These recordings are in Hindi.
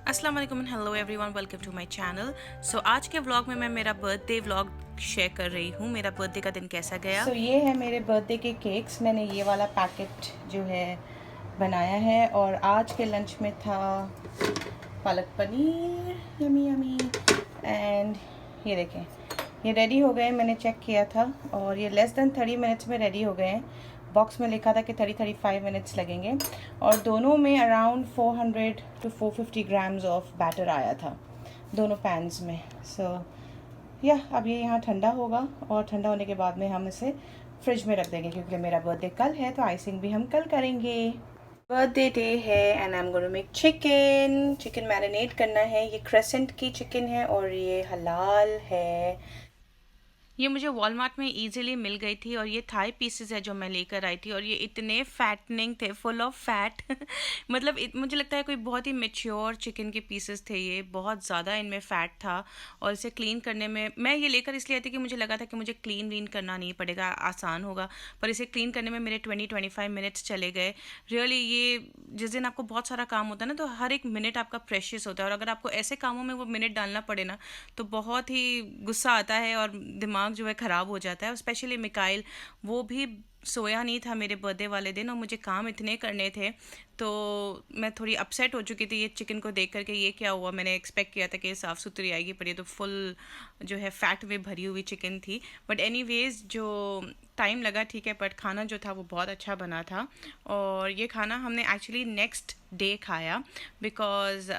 अस्सलाम वालेकुम and hello everyone, welcome to my channel. So आज के व्लॉग में मैं मेरा बर्थडे व्लॉग शेयर कर रही हूँ। मेरा बर्थडे का दिन कैसा गया। ये है मेरे बर्थडे के केक्स। मैंने ये वाला पैकेट जो है बनाया है और आज के लंच में था palak paneer, yummy yummy. And ये देखें, ये रेडी हो गए। मैंने चेक किया था और ये लेस देन 30 मिनट्स में रेडी हो गए हैं। बॉक्स में लिखा था कि 30-35 मिनट्स लगेंगे और दोनों में around 400 to 450 grams of batter आया था दोनों पैन्स में। अब ये यहाँ ठंडा होगा और ठंडा होने के बाद में हम इसे फ्रिज में रख देंगे क्योंकि मेरा बर्थडे कल है तो आइसिंग भी हम कल करेंगे। बर्थडे डे है and I am going to make chicken marinate करना है। ये क्रेसेंट की चिकन है और ये हलाल है। ये मुझे वॉलमार्ट में इजीली मिल गई थी और ये थाई पीसेस है जो मैं लेकर आई थी और ये इतने फैटनिंग थे, फुल ऑफ फैट। मतलब मुझे लगता है कोई बहुत ही मेच्योर चिकन के पीसेस थे। ये बहुत ज़्यादा इनमें फ़ैट था और इसे क्लीन करने में मैं ये लेकर इसलिए आई थी कि मुझे लगा था कि मुझे क्लीन वीन करना नहीं पड़ेगा, आसान होगा। पर इसे क्लीन करने में मेरे 20-25 मिनट्स चले गए। रियली ये जिस दिन आपको बहुत सारा काम होता है ना, तो हर एक मिनट आपका प्रेशियस होता है और अगर आपको ऐसे कामों में वो मिनट डालना पड़े ना, तो बहुत ही गुस्सा आता है और दिमाग जो है ख़राब हो जाता है। और स्पेशली मिकाइल, वो भी सोया नहीं था मेरे बर्थडे वाले दिन और मुझे काम इतने करने थे, तो मैं थोड़ी अपसेट हो चुकी थी ये चिकन को देख करके। ये क्या हुआ, मैंने एक्सपेक्ट किया था कि साफ़ सुथरी आएगी पर ये तो फुल जो है फैट में भरी हुई चिकन थी। बट एनीवेज जो टाइम लगा ठीक है, बट खाना जो था वो बहुत अच्छा बना था। और ये खाना हमने एक्चुअली नेक्स्ट डे खाया बिकॉज़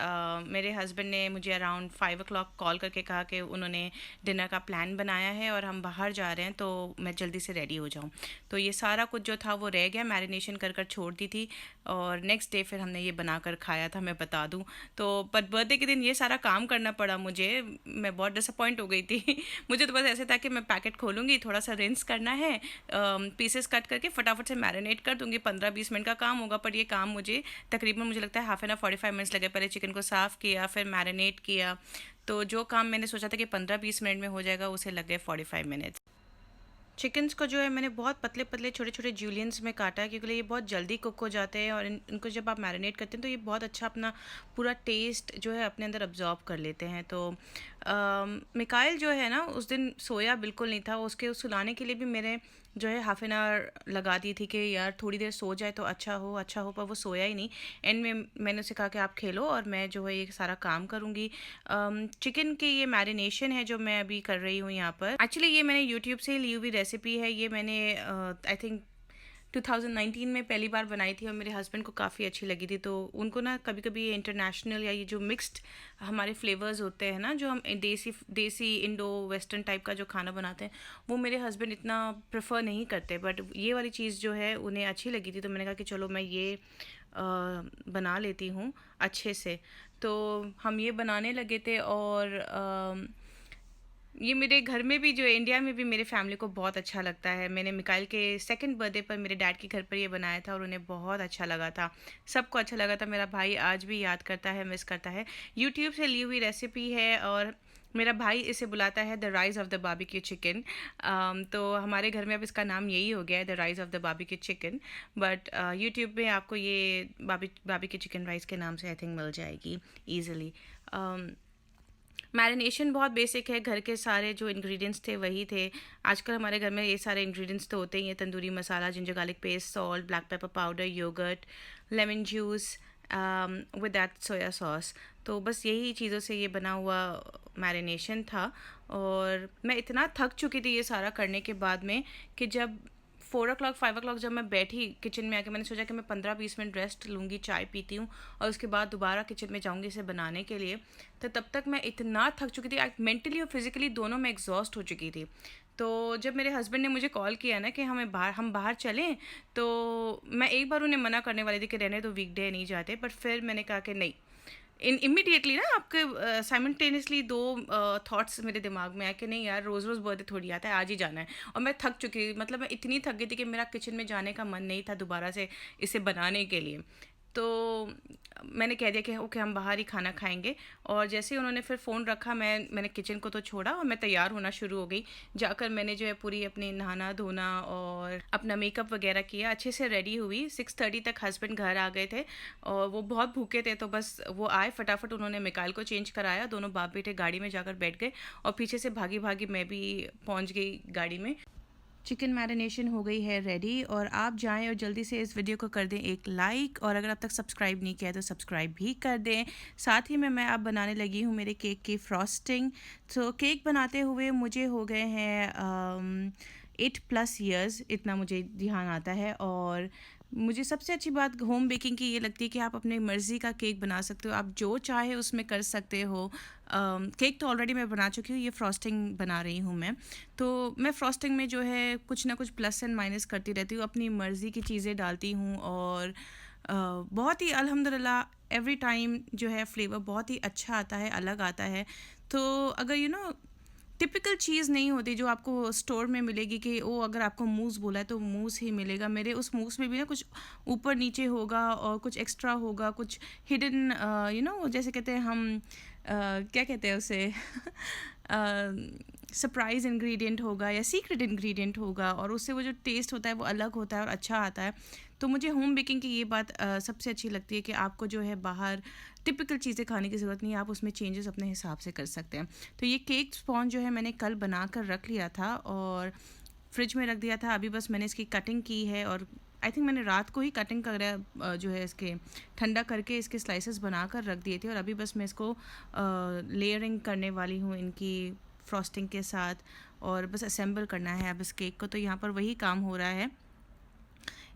मेरे हस्बैंड ने मुझे अराउंड 5 o'clock कॉल करके कहा कि उन्होंने डिनर का प्लान बनाया है और हम बाहर जा रहे हैं, तो मैं जल्दी से रेडी हो जाऊं। तो ये सारा कुछ जो था वो रह गया, मैरिनेशन कर कर छोड़ दी थी और नेक्स्ट डे फिर हमने ये बनाकर खाया था, मैं बता दूं। तो पर बर्थडे के दिन ये सारा काम करना पड़ा मुझे, मैं बहुत डिसअपॉइंट हो गई थी। मुझे तो बस ऐसे था कि मैं पैकेट खोलूँगी, थोड़ा सा रिंस करना है, पीसेस कट करके फटाफट से मैरिनेट कर दूँगी, 15-20 मिनट का काम होगा। पर ये काम मुझे लगता है हाफ एन आवर 45 मिनट्स लगे। पहले चिकन को साफ़ किया, फिर मैरिनेट किया, तो जो काम मैंने सोचा था कि 15-20 मिनट में हो जाएगा, उसे लग गए 45 मिनट्स। चिकन्स को जो है मैंने बहुत पतले पतले छोटे छोटे जूलियंस में काटा है क्योंकि ये बहुत जल्दी कुक हो जाते हैं और इनको जब आप मैरिनेट करते हैं तो ये बहुत अच्छा अपना पूरा टेस्ट जो है अपने अंदर अब्जॉर्ब कर लेते हैं। तो मिकाइल जो है ना, उस दिन सोया बिल्कुल नहीं था। उसके सुलाने के लिए भी मेरे जो है हाफ एन आवर लगा दी थी कि यार थोड़ी देर सो जाए तो अच्छा हो, पर वो सोया ही नहीं। एंड में मैंने उसे कहा कि आप खेलो और मैं जो है ये सारा काम करूँगी। चिकन की ये मैरिनेशन है जो मैं अभी कर रही हूँ यहाँ पर। एक्चुअली ये मैंने यूट्यूब से ली हुई रेसिपी है। ये मैंने आई थिंक 2019 में पहली बार बनाई थी और मेरे हस्बैंड को काफ़ी अच्छी लगी थी। तो उनको ना कभी कभी ये इंटरनेशनल या ये जो मिक्स्ड हमारे फ्लेवर्स होते हैं ना, जो हम देसी देसी इंडो वेस्टर्न टाइप का जो खाना बनाते हैं, वो मेरे हस्बैंड इतना प्रेफर नहीं करते। बट ये वाली चीज़ जो है उन्हें अच्छी लगी थी, तो मैंने कहा कि चलो मैं ये बना लेती हूँ अच्छे से। तो हम ये बनाने लगे थे और ये मेरे घर में भी, जो इंडिया में भी मेरे फैमिली को बहुत अच्छा लगता है। मैंने मिकाइल के सेकंड बर्थडे पर मेरे डैड के घर पर ये बनाया था और उन्हें बहुत अच्छा लगा था, सबको अच्छा लगा था। मेरा भाई आज भी याद करता है, मिस करता है। यूट्यूब से ली हुई रेसिपी है और मेरा भाई इसे बुलाता है the rise of the barbecue chicken. तो हमारे घर में अब इसका नाम यही हो गया है, the rise of the barbecue chicken. But YouTube में आपको ये बारबेक्यू चिकन राइस के नाम से आई थिंक मिल जाएगी ईजिली। मैरिनेशन बहुत बेसिक है, घर के सारे जो इंग्रेडिएंट्स थे वही थे। आजकल हमारे घर में ये सारे इंग्रेडिएंट्स तो होते ही हैं, tandoori masala, ginger garlic paste, salt, black pepper powder, yoghurt, lemon juice with that soya sauce. तो बस यही चीज़ों से ये बना हुआ मैरिनेशन था। और मैं इतना थक चुकी थी ये सारा करने के बाद में कि जब 4 o'clock 5 o'clock जब मैं बैठी किचन में आके, मैंने सोचा कि मैं 15-20 मिनट रेस्ट लूँगी, चाय पीती हूँ और उसके बाद दोबारा किचन में जाऊँगी इसे बनाने के लिए। तो तब तक मैं इतना थक चुकी थी, मेंटली और फिज़िकली दोनों में एग्जॉस्ट हो चुकी थी। तो जब मेरे हस्बैंड ने मुझे कॉल किया ना कि हम बाहर चलें, तो मैं एक बार उन्हें मना करने वाली थी कि रहने तो, वीकडे नहीं जाते। बट फिर मैंने कहा कि नहीं, इमीडिएटली ना आपके साइमल्टेनियसली दो थॉट्स मेरे दिमाग में आए कि नहीं यार, रोज़ रोज़ बर्थडे थोड़ी आता है, आज ही जाना है। और मैं थक चुकी, मतलब मैं इतनी थक गई थी कि मेरा किचन में जाने का मन नहीं था दोबारा से इसे बनाने के लिए। तो मैंने कह दिया कि ओके हम बाहर ही खाना खाएंगे। और जैसे ही उन्होंने फिर फ़ोन रखा, मैंने किचन को तो छोड़ा और मैं तैयार होना शुरू हो गई। जाकर मैंने जो है पूरी अपनी नहाना धोना और अपना मेकअप वगैरह किया, अच्छे से रेडी हुई। 6:30 तक हस्बैंड घर आ गए थे और वो बहुत भूखे थे, तो बस वो आए फटाफट, उन्होंने मिकाइल को चेंज कराया, दोनों बाप बेटे गाड़ी में जाकर बैठ गए और पीछे से भागी भागी मैं भी पहुंच गई गाड़ी में। चिकन मैरिनेशन हो गई है रेडी, और आप जाएं और जल्दी से इस वीडियो को कर दें एक लाइक, और अगर अब तक सब्सक्राइब नहीं किया है तो सब्सक्राइब भी कर दें। साथ ही में मैं अब बनाने लगी हूँ मेरे केक की फ्रॉस्टिंग। तो केक बनाते हुए मुझे हो गए हैं 8+ ईयर्स, इतना मुझे ध्यान आता है। और मुझे सबसे अच्छी बात होम बेकिंग की ये लगती है कि आप अपनी मर्ज़ी का केक बना सकते हो, आप जो चाहे उसमें कर सकते हो। केक तो ऑलरेडी मैं बना चुकी हूँ, ये फ्रॉस्टिंग बना रही हूँ मैं। तो मैं फ्रॉस्टिंग में जो है कुछ ना कुछ प्लस एंड माइनस करती रहती हूँ, अपनी मर्ज़ी की चीज़ें डालती हूँ, और बहुत ही अल्हम्दुलिल्लाह एवरी टाइम जो है फ्लेवर बहुत ही अच्छा आता है, अलग आता है। तो अगर टिपिकल चीज़ नहीं होती जो आपको स्टोर में मिलेगी कि वो अगर आपको मूस बोला है तो मूस ही मिलेगा, मेरे उस मूस में भी ना कुछ ऊपर नीचे होगा और कुछ एक्स्ट्रा होगा, कुछ हिडन जैसे कहते हैं हम क्या कहते हैं उसे सरप्राइज इंग्रेडिएंट होगा या सीक्रेट इंग्रेडिएंट होगा, और उससे वो जो टेस्ट होता है वो अलग होता है और अच्छा आता है। तो मुझे होम बेकिंग की ये बात सबसे अच्छी लगती है कि आपको जो है बाहर टिपिकल चीज़ें खाने की ज़रूरत नहीं है, आप उसमें चेंजेस अपने हिसाब से कर सकते हैं। तो ये केक स्पॉन्ज जो है मैंने कल बना कर रख लिया था और फ्रिज में रख दिया था। अभी बस मैंने इसकी कटिंग की है, और आई थिंक मैंने रात को ही कटिंग कर जो है इसके ठंडा करके इसके स्लाइसेस बना कर रख दिए थे, और अभी बस मैं इसको लेयरिंग करने वाली हूँ इनकी फ्रॉस्टिंग के साथ, और बस असेंबल करना है अब इस केक को। तो यहाँ पर वही काम हो रहा है।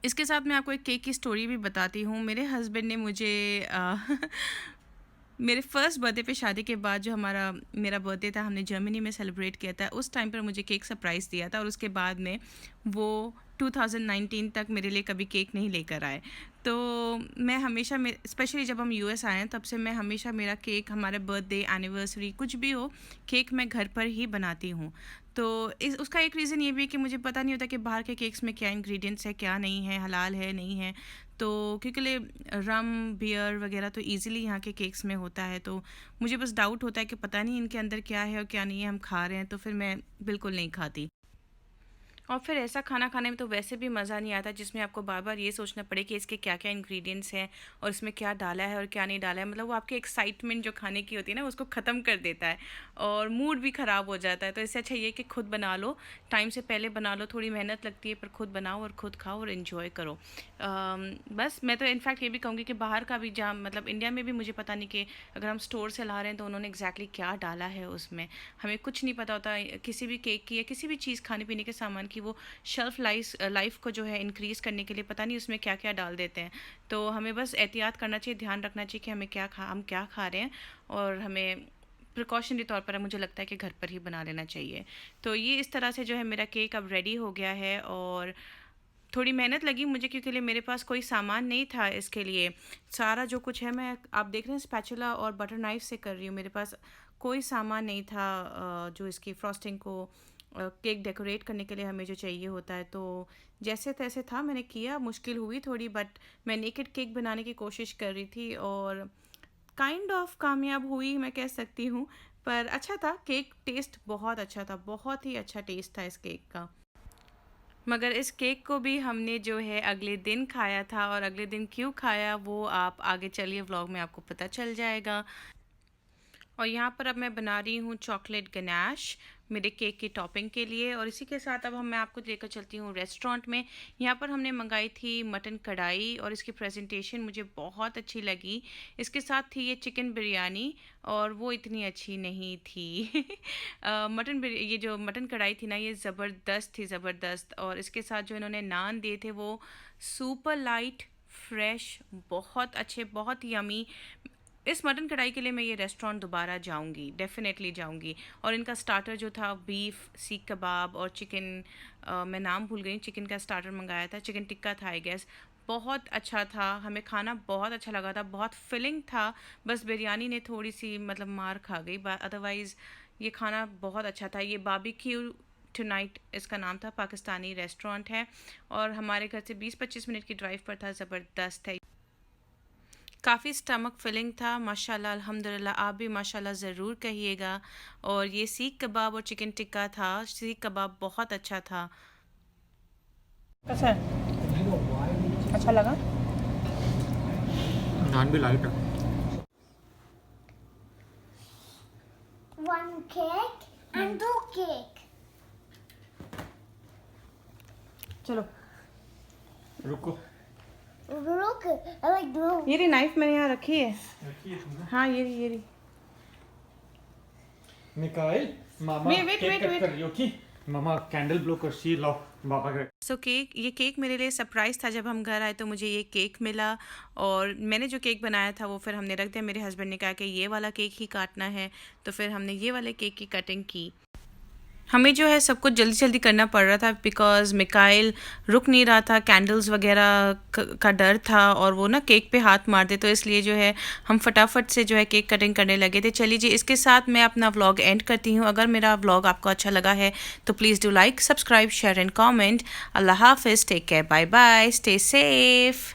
इसके साथ मैं आपको एक केक की स्टोरी भी बताती हूँ। मेरे हस्बैंड ने मुझे मेरे फर्स्ट बर्थडे पे शादी के बाद जो मेरा बर्थडे था, हमने जर्मनी में सेलिब्रेट किया था, उस टाइम पर मुझे केक सरप्राइज़ दिया था, और उसके बाद में वो 2019 तक मेरे लिए कभी केक नहीं लेकर आए। तो मैं हमेशा स्पेशली जब हम यूएस आए हैं तब से मैं हमेशा मेरा केक, हमारे बर्थडे एनिवर्सरी कुछ भी हो, केक मैं घर पर ही बनाती हूँ। तो उसका एक रीज़न ये भी है कि मुझे पता नहीं होता कि बाहर के केक्स में क्या इंग्रेडिएंट्स है, क्या नहीं है, हलाल है नहीं है। तो क्योंकि रम बियर वगैरह तो इजीली यहाँ के केक्स में होता है, तो मुझे बस डाउट होता है कि पता नहीं इनके अंदर क्या है और क्या नहीं है, हम खा रहे हैं, तो फिर मैं बिल्कुल नहीं खाती। और फिर ऐसा खाना खाने में तो वैसे भी मज़ा नहीं आता जिसमें आपको बार बार ये सोचना पड़े कि इसके क्या क्या इंग्रेडिएंट्स हैं और इसमें क्या डाला है और क्या नहीं डाला है। मतलब वो आपकी एक्साइटमेंट जो खाने की होती है ना, उसको ख़त्म कर देता है और मूड भी ख़राब हो जाता है। तो इससे अच्छा ये कि खुद बना लो, टाइम से पहले बना लो, थोड़ी मेहनत लगती है पर खुद बनाओ और खुद खाओ और इन्जॉय करो। बस मैं तो इनफैक्ट ये भी कहूँगी कि बाहर का भी, जहाँ मतलब इंडिया में भी मुझे पता नहीं कि अगर हम स्टोर से ला रहे हैं तो उन्होंने एग्जैक्टली क्या डाला है उसमें, हमें कुछ नहीं पता होता। किसी भी केक की या किसी भी चीज़ खाने पीने के सामान की वो शेल्फ़ लाइफ को जो है इंक्रीज़ करने के लिए पता नहीं उसमें क्या क्या डाल देते हैं। तो हमें बस एहतियात करना चाहिए, ध्यान रखना चाहिए कि हम क्या खा रहे हैं, और हमें प्रिकॉशनरी तौर पर मुझे लगता है कि घर पर ही बना लेना चाहिए। तो ये इस तरह से जो है मेरा केक अब रेडी हो गया है, और थोड़ी मेहनत लगी मुझे क्योंकि मेरे पास कोई सामान नहीं था इसके लिए। सारा जो कुछ है मैं, आप देख रहे हैं, स्पैचुला और बटर नाइफ से कर रही हूँ। मेरे पास कोई सामान नहीं था जो इसकी फ्रॉस्टिंग को, केक डेकोरेट करने के लिए हमें जो चाहिए होता है। तो जैसे तैसे था, मैंने किया, मुश्किल हुई थोड़ी, बट मैं नेकेड केक बनाने की कोशिश कर रही थी और काइंड ऑफ कामयाब हुई, मैं कह सकती हूँ। पर अच्छा था केक, टेस्ट बहुत अच्छा था, बहुत ही अच्छा टेस्ट था इस केक का। मगर इस केक को भी हमने जो है अगले दिन खाया था, और अगले दिन क्यों खाया वो आप आगे चलिए व्लॉग में आपको पता चल जाएगा। और यहाँ पर अब मैं बना रही हूँ चॉकलेट गनाश मेरे केक की टॉपिंग के लिए, और इसी के साथ अब मैं आपको लेकर चलती हूँ रेस्टोरेंट में। यहाँ पर हमने मंगाई थी मटन कढ़ाई, और इसकी प्रेजेंटेशन मुझे बहुत अच्छी लगी। इसके साथ थी ये चिकन बिरयानी, और वो इतनी अच्छी नहीं थी। ये जो मटन कढ़ाई थी ना, ये ज़बरदस्त थी, ज़बरदस्त। और इसके साथ जो इन्होंने नान दिए थे वो सुपर लाइट, फ्रेश, बहुत अच्छे, बहुत यमी। इस मटन कढ़ाई के लिए मैं ये रेस्टोरेंट दोबारा जाऊंगी, डेफिनेटली जाऊंगी। और इनका स्टार्टर जो था, बीफ सीख कबाब और चिकन, मैं नाम भूल गई, चिकन का स्टार्टर मंगाया था, चिकन टिक्का था आई गेस, बहुत अच्छा था। हमें खाना बहुत अच्छा लगा था, बहुत फिलिंग था। बस बिरयानी ने थोड़ी सी मतलब मार खा गई, अदरवाइज़ ये खाना बहुत अच्छा था। ये बारबेक्यू टुनाइट इसका नाम था, पाकिस्तानी रेस्टोरेंट है, और हमारे घर से 20-25 मिनट की ड्राइव पर था। ज़बरदस्त है। काफ़ी स्टमक फिलिंग था माशाल्लाह अल्हम्दुलिल्लाह। आप भी माशाल्लाह ज़रूर कहिएगा। और ये सीख कबाब और चिकन टिक्का था। सीख कबाब बहुत अच्छा था। कैसा है? अच्छा लगा? नान भी लाइट है। One cake and two cake. चलो रुको। Look, I like blue. ये रही नाइफ मैंने यहाँ रखी है। हाँ ये रही। मिकाइल मामा Wait. केक कट कर रही हो कि मामा कैंडल ब्लो कर सी लाओ बाबा के। सो ये केक मेरे लिए सरप्राइज़ था। जब हम घर आए तो मुझे ये केक मिला और मैंने जो केक बनाया था वो फिर हमने रख दिया। मेरे हस्बैंड ने कहा कि ये वाला केक ही काटना है, तो फिर हमने ये वाले केक की कटिंग की। हमें जो है सब कुछ जल्दी जल्दी करना पड़ रहा था बिकॉज़ मिकाइल रुक नहीं रहा था। कैंडल्स वगैरह का डर था और वो ना केक पे हाथ मार दे, तो इसलिए जो है हम फटाफट से जो है केक कटिंग करने लगे थे। चलिए जी, इसके साथ मैं अपना व्लॉग एंड करती हूँ। अगर मेरा व्लॉग आपको अच्छा लगा है तो please do like, subscribe, share and comment. अल्लाह हाफिज़, take care, bye bye, stay safe.